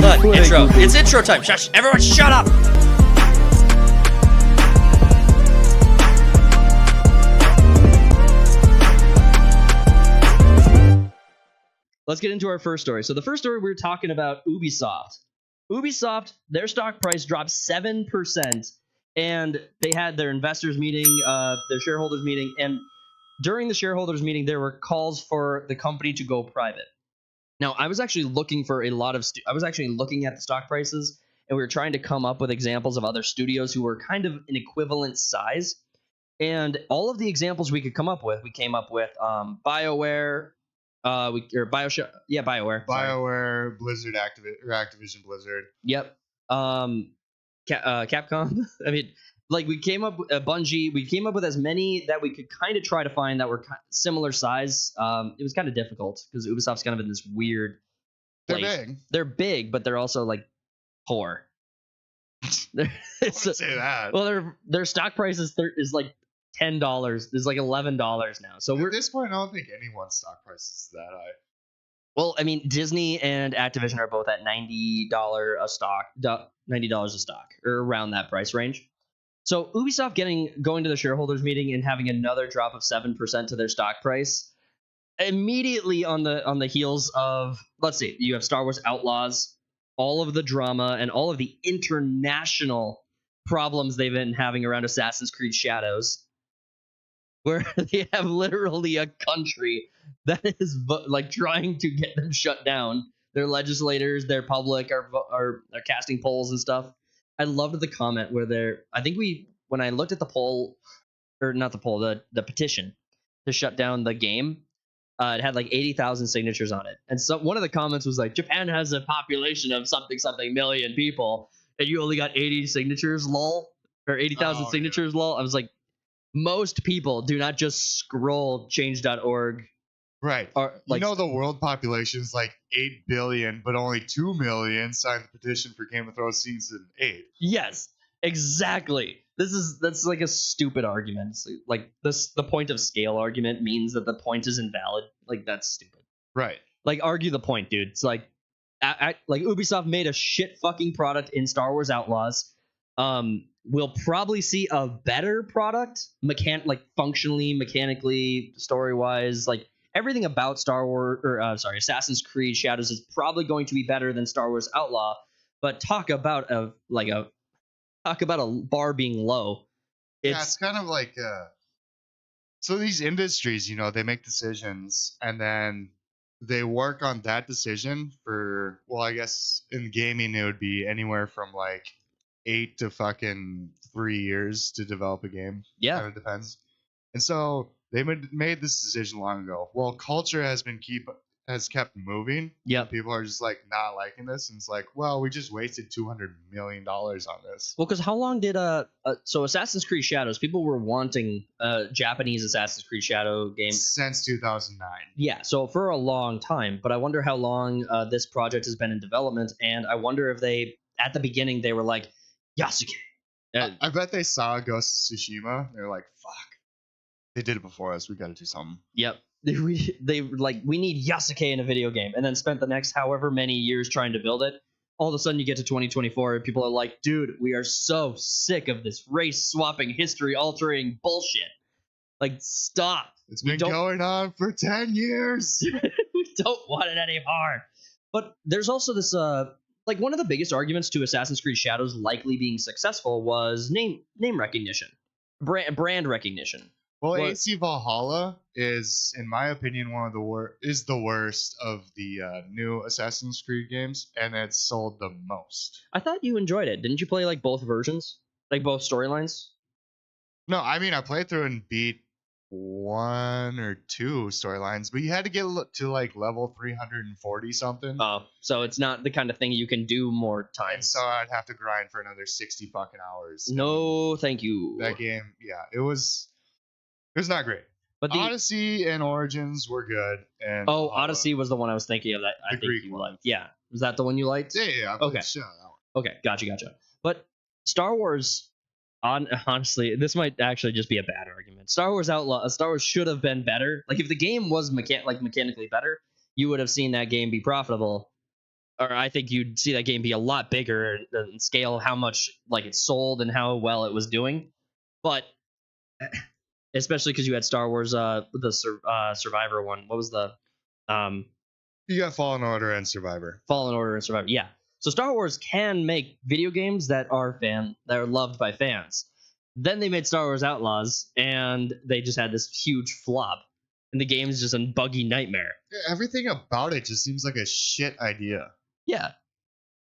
done. Intro. It's intro time. Shush. Everyone shut up. Let's get into our first story. So the first story, we're talking about Ubisoft. Ubisoft, their stock price dropped 7%, and they had their investors meeting, their shareholders meeting, and during the shareholders meeting, there were calls for the company to go private. Now, I was actually looking for a lot of I was actually looking at the stock prices, and we were trying to come up with examples of other studios who were kind of an equivalent size. And all of the examples we could come up with, we came up with BioWare, BioWare. BioWare, Blizzard, Activision Blizzard. Yep. Capcom. I mean, like, we came up with Bungie. We came up with as many that we could kind of try to find that were similar size. It was kind of difficult because Ubisoft's kind of in this weird place. They're big. They're big, but they're also like poor. I wouldn't say that. Well, their stock price is like $10. Is like $11 now. So at this point, I don't think anyone's stock price is that high. Well, I mean, Disney and Activision are both at $90 a stock, $90 a stock, or around that price range. So Ubisoft going to the shareholders meeting and having another drop of 7% to their stock price, immediately on the heels of, let's see, you have Star Wars Outlaws, all of the drama and all of the international problems they've been having around Assassin's Creed Shadows, where they have literally a country that is like trying to get them shut down. Their legislators, their public are casting polls and stuff. I loved the comment where when I looked at the poll, or not the poll, the petition to shut down the game, it had like 80,000 signatures on it. And so one of the comments was like, Japan has a population of something million people, and you only got 80 signatures, lol, or 80,000 signatures, lol. I was like, most people do not just scroll change.org. Right. Like, the world population is like 8 billion, but only 2 million signed the petition for Game of Thrones Season 8. Yes, exactly. That's like a stupid argument. Like the point of scale argument means that the point is invalid. Like, that's stupid. Right. Like, argue the point, dude. It's like, like Ubisoft made a shit fucking product in Star Wars Outlaws. We'll probably see a better product, functionally, mechanically, story-wise, like everything about Assassin's Creed Shadows is probably going to be better than Star Wars Outlaw. But talk about a bar being low. It's kind of like so these industries, they make decisions and then they work on that decision for, well, I guess in gaming it would be anywhere from like 8 to fucking 3 years to develop a game. Yeah. Kind of depends. And so they made this decision long ago. Well, culture has kept moving. Yeah. People are just like not liking this, and it's like, well, we just wasted $200 million on this. Well, because how long did so Assassin's Creed Shadows, people were wanting a Japanese Assassin's Creed Shadow game since 2009. Yeah, so for a long time. But I wonder how long this project has been in development, and I wonder if at the beginning they were like, Yasuke. I bet they saw Ghost of Tsushima. They're like, fuck. They did it before us. We got to do something. Yep. They were like, we need Yasuke in a video game, and then spent the next however many years trying to build it. All of a sudden you get to 2024 and people are like, dude, we are so sick of this race-swapping, history-altering bullshit. Like, stop. It's been going on for 10 years. We don't want it anymore. But there's also this... like, one of the biggest arguments to Assassin's Creed Shadows likely being successful was name recognition, brand recognition. Well, AC Valhalla is, in my opinion, is the worst of the new Assassin's Creed games, and it's sold the most. I thought you enjoyed it. Didn't you play like both versions, like both storylines? No, I mean I played through and beat 1 or 2 storylines, but you had to get to like level 340 something. Oh, so it's not the kind of thing you can do more times. And so I'd have to grind for another 60 fucking hours. No, thank you. That game, yeah, it was not great. But Odyssey and Origins were good. And Odyssey was the one I was thinking of that I think you liked. Yeah, was that the one you liked? Yeah. Okay. Okay, gotcha. But Star Wars, honestly, this might actually just be a bad argument. Star Wars should have been better. Like, if the game was mechanically better, you would have seen that game be profitable or I think you'd see that game be a lot bigger in scale, how much like it sold and how well it was doing. But especially because you had Star Wars, Survivor one. What was the um, You got Fallen Order and Survivor. Fallen Order and Survivor? Yeah. So Star Wars can make video games that are loved by fans. Then they made Star Wars Outlaws, and they just had this huge flop, and the game's just a buggy nightmare. Yeah, everything about it just seems like a shit idea. Yeah.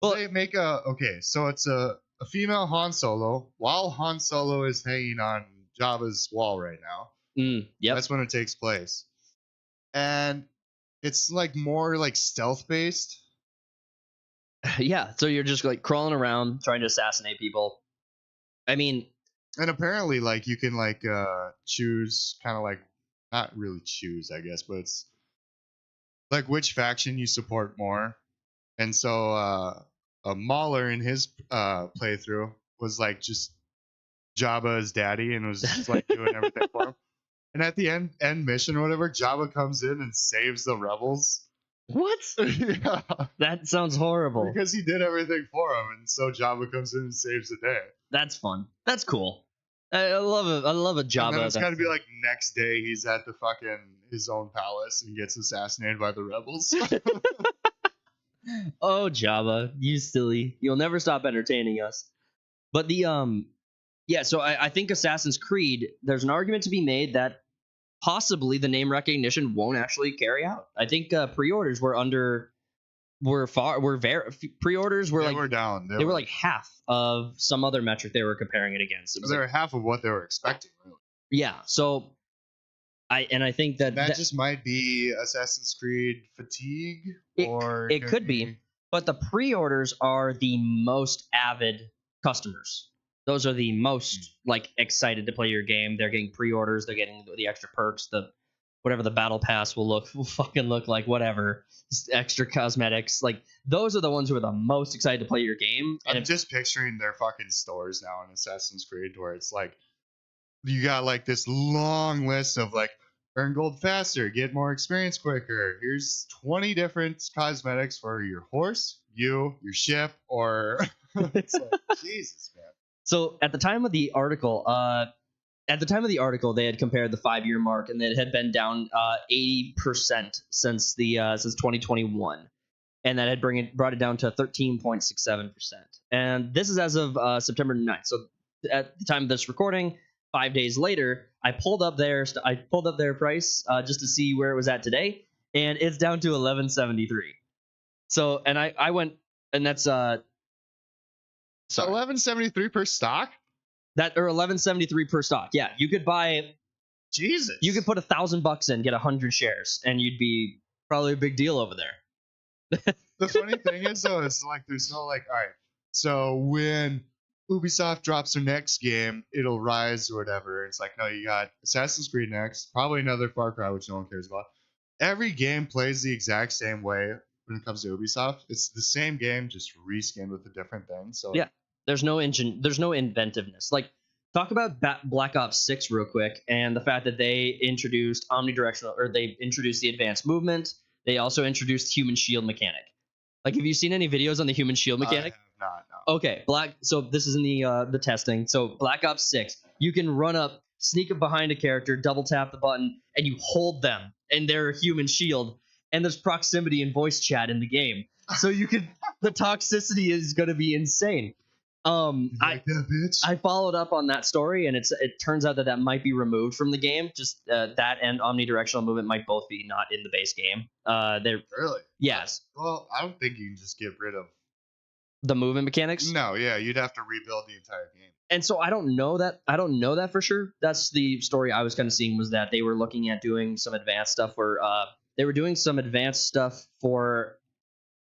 Well, They make so it's a female Han Solo while Han Solo is hanging on Jabba's wall right now. yep. That's when it takes place. And it's like more like stealth based. Yeah. So you're just like crawling around trying to assassinate people. I mean, And apparently like you can like choose kind of like not really choose, I guess, but it's like which faction you support more. And so Mauler in his playthrough was like just Jabba's daddy and was just like doing everything for him. And at the end mission or whatever, Jabba comes in and saves the rebels. what? Yeah, That sounds horrible. because he did everything for him, and so Jabba comes in and saves the day. That's fun. That's cool. I love it. I love a Jabba. And then it's got to be like next day he's at the fucking his own palace and gets assassinated by the rebels. Oh, Jabba, you silly. You'll never stop entertaining us. But yeah, so I think Assassin's Creed, there's an argument to be made that possibly the name recognition won't actually carry out. I think pre-orders pre-orders were they like were down. they were like half of some other metric they were comparing it against. It was they were like, half of what they were expecting. Really, yeah, so I think that just might be Assassin's Creed fatigue, or it could be. But the pre-orders are the most avid customers. Those are the most like excited to play your game. They're getting pre-orders. They're getting the extra perks. The whatever the battle pass will fucking look like. Whatever, just extra cosmetics. Like those are the ones who are the most excited to play your game. And I'm just picturing their fucking stores now in Assassin's Creed, where it's like you got like this long list of like earn gold faster, get more experience quicker. Here's 20 different cosmetics for your horse, your ship, or it's like Jesus, man. So at the time of the article, they had compared the 5-year mark, and it had been down 80% since 2021, and that had brought it down to 13.67%. And this is as of September 9th. So at the time of this recording, 5 days later, I pulled up their price just to see where it was at today, and it's down to 1173. So, and I went, and that's So 1173 per stock? That or 1173 per stock. Yeah, you could buy. Jesus. You could put $1,000 in, get 100 shares, and you'd be probably a big deal over there. The funny thing is though, it's like there's no like, all right, so when Ubisoft drops their next game, it'll rise or whatever. It's like, no, you got Assassin's Creed next, probably another Far Cry, which no one cares about. Every game plays the exact same way when it comes to Ubisoft. It's the same game, just reskinned with a different thing. So yeah, there's no inventiveness. Like, talk about Black Ops 6 real quick, and the fact that they introduced omnidirectional, or they introduced the advanced movement. They also introduced human shield mechanic. Like, have you seen any videos on the human shield mechanic? I have not, no. Okay, so this is in the testing. So Black Ops 6, you can run up, sneak up behind a character, double tap the button, and you hold them, and they're a human shield. And there's proximity and voice chat in the game, so the toxicity is going to be insane. Like that, bitch? I followed up on that story, and it turns out that might be removed from the game. Just that and omnidirectional movement might both be not in the base game. They're really? Yes. Well, I don't think you can just get rid of the movement mechanics. No, yeah, you'd have to rebuild the entire game. And so I don't know that for sure. That's the story I was kind of seeing, was that they were looking at doing some advanced stuff where they were doing some advanced stuff for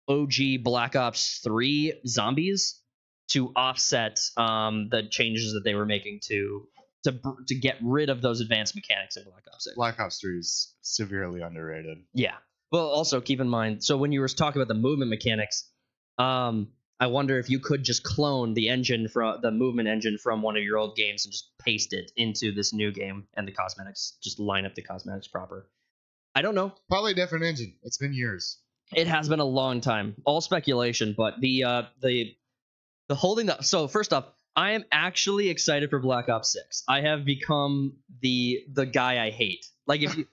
OG Black Ops 3 zombies to offset the changes that they were making to get rid of those advanced mechanics in Black Ops 6. Black Ops 3 is severely underrated. Yeah. Well, also keep in mind, so when you were talking about the movement mechanics, I wonder if you could just clone the engine from the movement engine from one of your old games and just paste it into this new game, and the cosmetics, just line up the cosmetics proper. I don't know. Probably a different engine. It's been years. It has been a long time, all speculation, but the holding up. So first off, I am actually excited for Black Ops 6. I have become the guy I hate. Like if you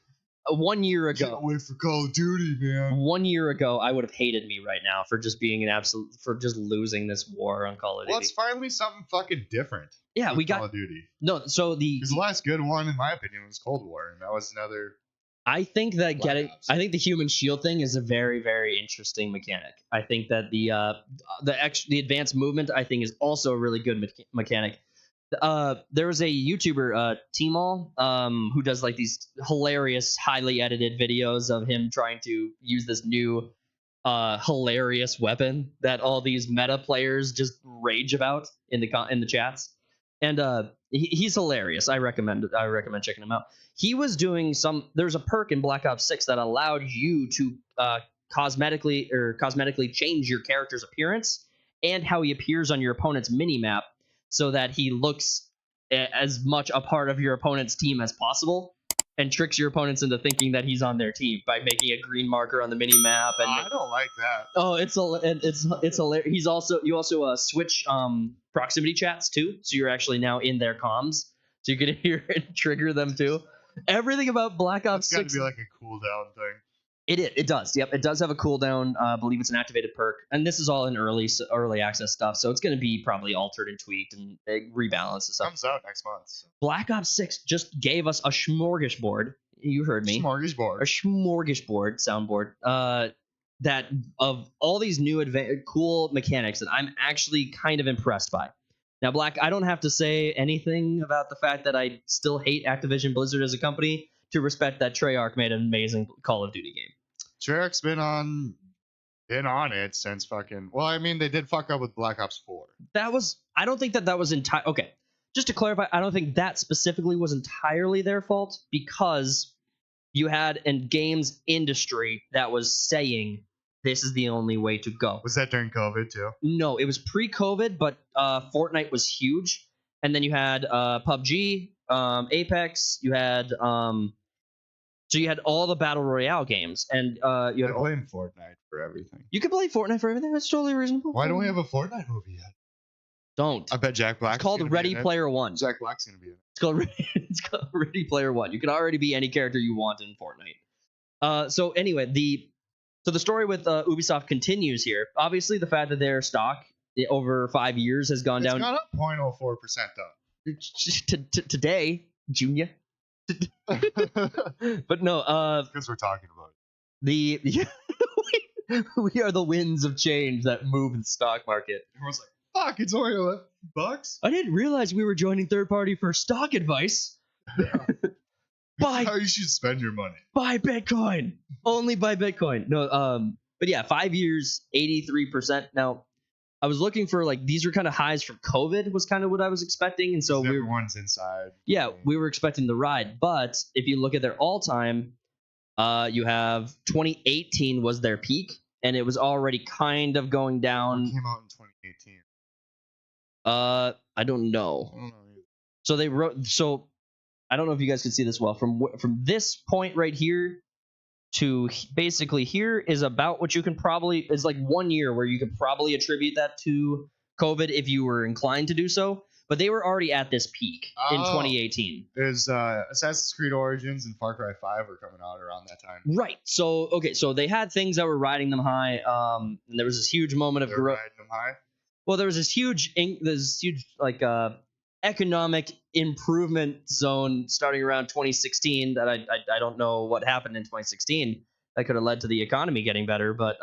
1 year Can't ago, wait for Call of Duty, man. 1 year ago, I would have hated me right now for just being an absolute for just losing this war on Call of Well, Duty. it's finally something fucking different. Yeah, with we Call got of Duty. no. So Because the last good one, in my opinion, was Cold War, and that was another. I think that Black Ops. I think the human shield thing is a very, very interesting mechanic. I think that the advanced movement I think is also a really good mechanic. There was a YouTuber, Tmall, who does like these hilarious, highly edited videos of him trying to use this new, hilarious weapon that all these meta players just rage about in the chats. And he's hilarious. I recommend checking him out. He was doing there's a perk in Black Ops 6 that allowed you to cosmetically change your character's appearance and how he appears on your opponent's mini map so that he looks as much a part of your opponent's team as possible and tricks your opponents into thinking that he's on their team by making a green marker on the mini map. And I don't like that. oh, it's hilarious. You also switch proximity chats too, so you're actually now in their comms, so you can hear and trigger them too. Everything about Black Ops It's got 6. to be like a cooldown thing. It does. Yep, it does have a cooldown. I believe it's an activated perk, and this is all in early access stuff, so it's going to be probably altered and tweaked and rebalanced and stuff. Comes out next month. So. Black Ops 6 just gave us a smorgasbord. You heard me. Smorgasbord. A smorgasbord soundboard. That of all these new cool mechanics that I'm actually kind of impressed by. Now, Black, I don't have to say anything about the fact that I still hate Activision Blizzard as a company to respect that Treyarch made an amazing Call of Duty game. Treyarch's been on it since fucking. Well, I mean, they did fuck up with Black Ops 4. I don't think that was entire. Okay, just to clarify, I don't think that specifically was entirely their fault because you had a games industry that was saying this is the only way to go. Was that during COVID too? No, it was pre-COVID, but Fortnite was huge, and then you had PUBG, Apex. You had so you had all the battle royale games, and you had. I blame Fortnite for everything. You can play Fortnite for everything. That's totally reasonable. Why don't we have a Fortnite movie yet? Don't. I bet Jack Black. It's called Ready Player One. Jack Black's gonna be in it. It's called Ready Player One. You can already be any character you want in Fortnite. So anyway, the story with Ubisoft continues here. Obviously, the fact that their stock over 5 years has gone down. It's gone up 0.04% though. Today, Junior. But no, Because we're talking about it. We are the winds of change that move the stock market. Everyone's like, "Fuck, it's only $11." I didn't realize we were joining third party for stock advice. Buy how you should spend your money. Buy Bitcoin. Only buy Bitcoin. No, but yeah, 5 years, 83%. Now, I was looking for these are kind of highs from COVID was kind of what I was expecting, and so everyone's inside. Yeah, we were expecting the ride, but if you look at their all time, you have 2018 was their peak, and it was already kind of going down. It came out in 2018. I don't know. I don't know either. So they wrote. So I don't know if you guys can see this well. From this point right here to basically here is about what you can probably is like 1 year where you could probably attribute that to COVID if you were inclined to do so. But they were already at this peak in 2018. There's Assassin's Creed Origins and Far Cry 5 were coming out around that time. Right. So okay. So they had things that were riding them high. And there was this huge moment of growth. Riding them high. Well, there was this huge economic improvement zone starting around 2016 that I don't know what happened in 2016 that could have led to the economy getting better, but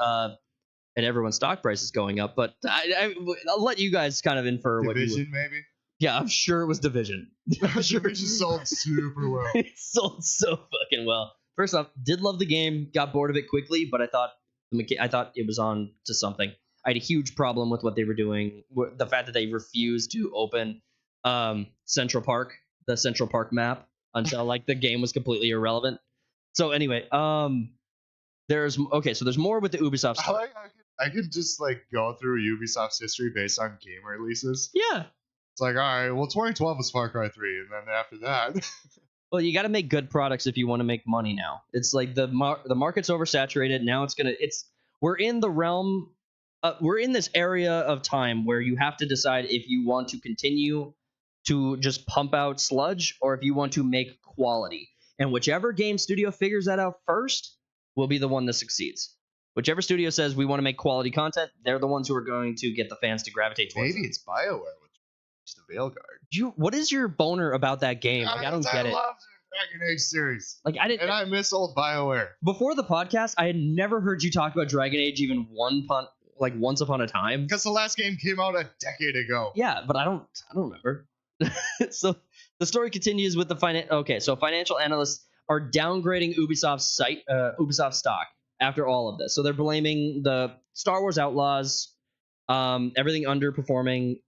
and everyone's stock prices going up. But I'll let you guys kind of infer what Division, maybe. Yeah, I'm sure it was Division. I'm sure it just sold super well. It sold so fucking well. First off, did love the game, got bored of it quickly, but I thought it was on to something. I had a huge problem with what they were doing, the fact that they refused to open the Central Park map until the game was completely irrelevant. So anyway, there's more with the Ubisoft stuff. I could just go through Ubisoft's history based on game releases. Yeah. It's all right, well, 2012 was Far Cry 3, and then after that. Well, you got to make good products if you want to make money now. It's like the market's oversaturated. Now it's we're in the realm. We're in this area of time where you have to decide if you want to continue to just pump out sludge or if you want to make quality. And whichever game studio figures that out first will be the one that succeeds. Whichever studio says we want to make quality content, they're the ones who are going to get the fans to gravitate towards Maybe it. it's BioWare with the Veilguard. What is your boner about that game? Like, I don't get it. I love the Dragon Age series. Like, I didn't. And I miss old BioWare. Before the podcast, I had never heard you talk about Dragon Age even once upon a time. Because the last game came out a decade ago. Yeah, but I don't remember. So the story continues with the financial analysts are downgrading Ubisoft stock after all of this. So they're blaming the Star Wars Outlaws, everything underperforming.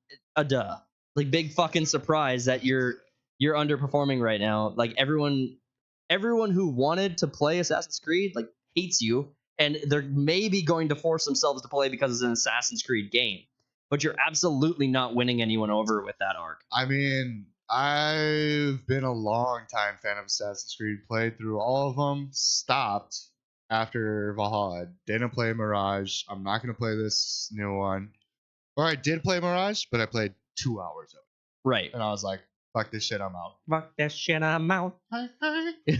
Like, big fucking surprise that you're underperforming right now. Like, everyone who wanted to play Assassin's Creed like hates you, and they're maybe going to force themselves to play because it's an Assassin's Creed game. But you're absolutely not winning anyone over with that arc. I mean, I've been a long time fan of Assassin's Creed, played through all of them, stopped after Valhalla. Didn't play Mirage. I'm not going to play this new one. Or I did play Mirage, but I played 2 hours of it. Right. And I was like, fuck this shit, I'm out. Fuck that shit, I'm out. Hey.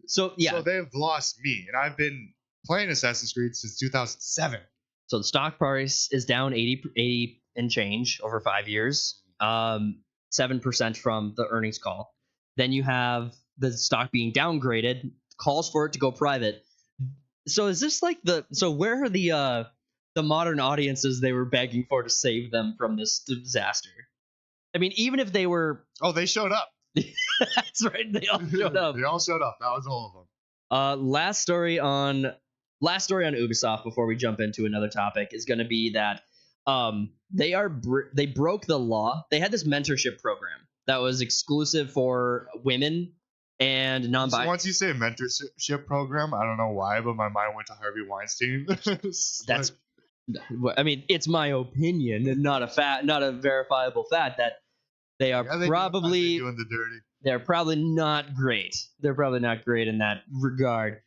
So yeah. So they've lost me, and I've been playing Assassin's Creed since 2007. So the stock price is down 80 and change over 5 years. 7% from the earnings call. Then you have the stock being downgraded, calls for it to go private. So is this like where are the modern audiences they were begging for to save them from this disaster? I mean, even if they were... Oh, they showed up. That's right. They all showed up. They all showed up. That was all of them. Last story on Ubisoft before we jump into another topic is going to be that they broke the law. They had this mentorship program that was exclusive for women and non-binary. So once you say mentorship program, I don't know why, but my mind went to Harvey Weinstein. That's, I mean, it's my opinion and not a verifiable fact that they are probably doing the dirty. They're probably not great. They're probably not great in that regard.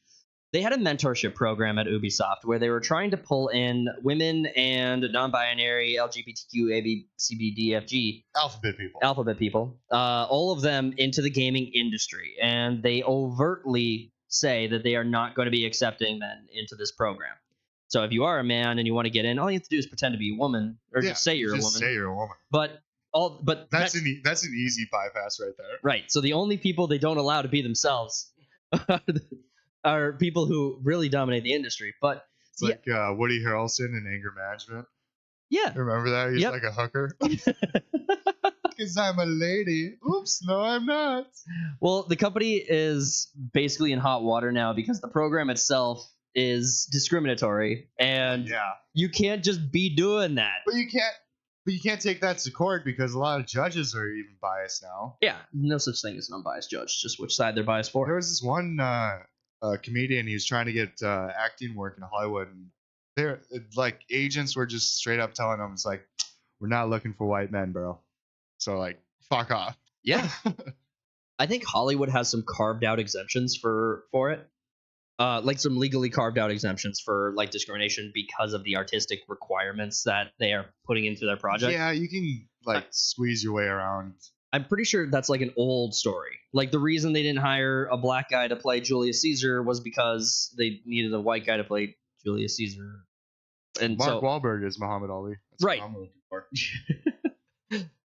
They had a mentorship program at Ubisoft where they were trying to pull in women and non-binary, LGBTQ, A, B, C, B, D, F, G. Alphabet people. All of them into the gaming industry. And they overtly say that they are not going to be accepting men into this program. So if you are a man and you want to get in, all you have to do is pretend to be a woman, or just say you're a woman. Just say you're a woman. But that's an easy bypass right there. Right. So the only people they don't allow to be themselves are people who really dominate the industry. But it's like Woody Harrelson in Anger Management. Yeah. Remember that? He's like a hooker. Because I'm a lady. Oops, no, I'm not. Well, the company is basically in hot water now because the program itself is discriminatory, and you can't just be doing that. But you can't take that to court because a lot of judges are even biased now. Yeah, no such thing as an unbiased judge, just which side they're biased for. There was this one comedian, he was trying to get acting work in Hollywood, and they're like, agents were just straight up telling him, it's like, we're not looking for white men, bro. So like, fuck off. Yeah. I think Hollywood has some carved out exemptions for it. Like some legally carved out exemptions for like discrimination because of the artistic requirements that they are putting into their project. Yeah, you can like squeeze your way around. I'm pretty sure that's like an old story. Like the reason they didn't hire a black guy to play Julius Caesar was because they needed a white guy to play Julius Caesar. And Mark Wahlberg is Muhammad Ali. That's right. What I'm looking for.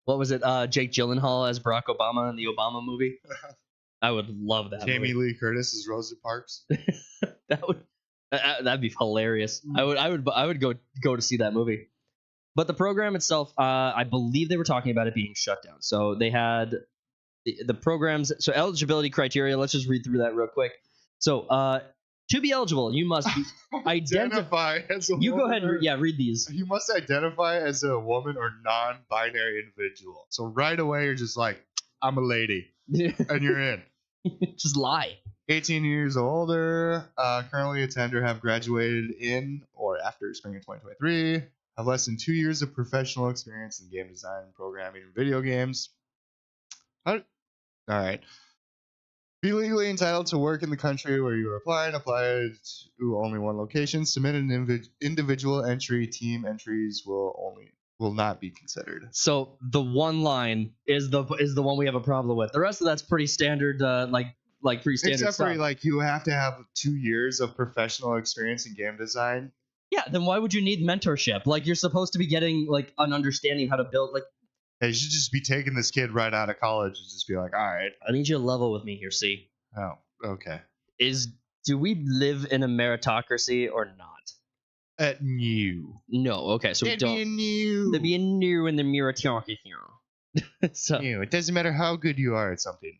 What was it? Jake Gyllenhaal as Barack Obama in the Obama movie. I would love that. Jamie Lee Curtis is Rosa Parks. That'd be hilarious. I would go to see that movie. But the program itself, I believe they were talking about it being shut down. So they had the programs. So eligibility criteria. Let's just read through that real quick. So to be eligible, you must identify as a woman. You go ahead and read these. You must identify as a woman or non-binary individual. So right away you're just like, I'm a lady. And you're in. Just lie. 18 years or older, currently attend or have graduated in or after spring of 2023, have less than 2 years of professional experience in game design, programming, and video games. All right. Be legally entitled to work in the country where you are applying. Apply to only one location. Submit an individual entry. Team entries will not be considered. So the one line is the one we have a problem with. The rest of that's pretty standard, like pretty standard Except stuff. for like you have to have 2 years of professional experience in game design. Yeah, then why would you need mentorship? Like you're supposed to be getting like an understanding of how to build. Like Hey, you should just be taking this kid right out of college and just be like, all right. I need you to level with me here. See, Oh, okay. do we live in a meritocracy or not? New. No. Okay, so we It'd be a don't. new. There'd be a new in the meritocracy. So New. It doesn't matter how good you are at something.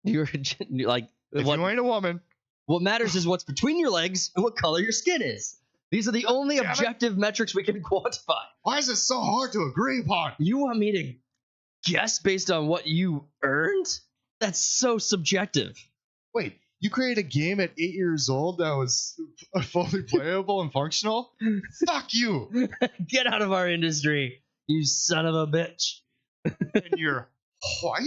you're like If you ain't a woman. what matters is what's between your legs and what color your skin is. These are the only Damn it. objective metrics we can quantify. Why is it so hard to agree upon? You want me to guess based on what you earned? That's so subjective. Wait, you created a game at 8 years old that was fully playable and functional? Fuck you! Get out of our industry, you son of a bitch. And you're white?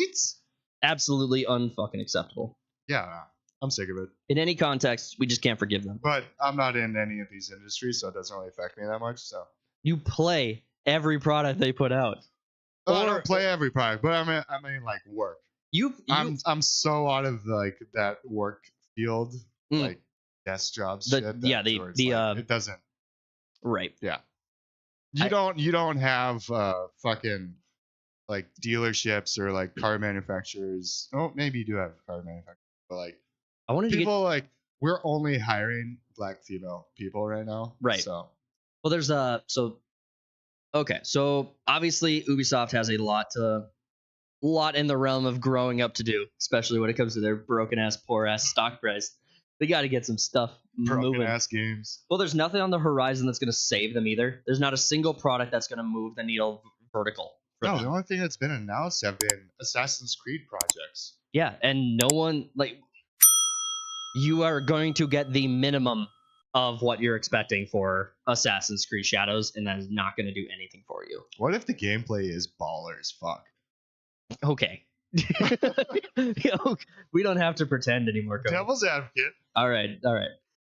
Absolutely unfucking acceptable. Yeah, I'm sick of it. In any context, we just can't forgive them. But I'm not in any of these industries, so it doesn't really affect me that much. So You play every product they put out. I Or- don't play every product, but I mean like work. I'm so out of like that work field, Mm. like desk jobs. The- shit, yeah, where it's like, it doesn't. right. Yeah, you don't have fucking like dealerships or like car manufacturers. Oh, maybe you do have car manufacturers, but like I wanted to get people like we're only hiring black female people right now. Right. So well. There's so obviously Ubisoft has a lot in the realm of growing up to do, especially when it comes to their broken ass, poor ass stock price. They got to get some stuff broken moving. ass games. Well, there's nothing on the horizon that's going to save them either. There's not a single product that's going to move the needle vertical. for No, them. the only thing that's been announced have been Assassin's Creed projects. Yeah, and no one you are going to get the minimum of what you're expecting for Assassin's Creed Shadows, and that is not going to do anything for you. What if the gameplay is baller as fuck? Okay. We don't have to pretend anymore, Cody. Devil's advocate. All right.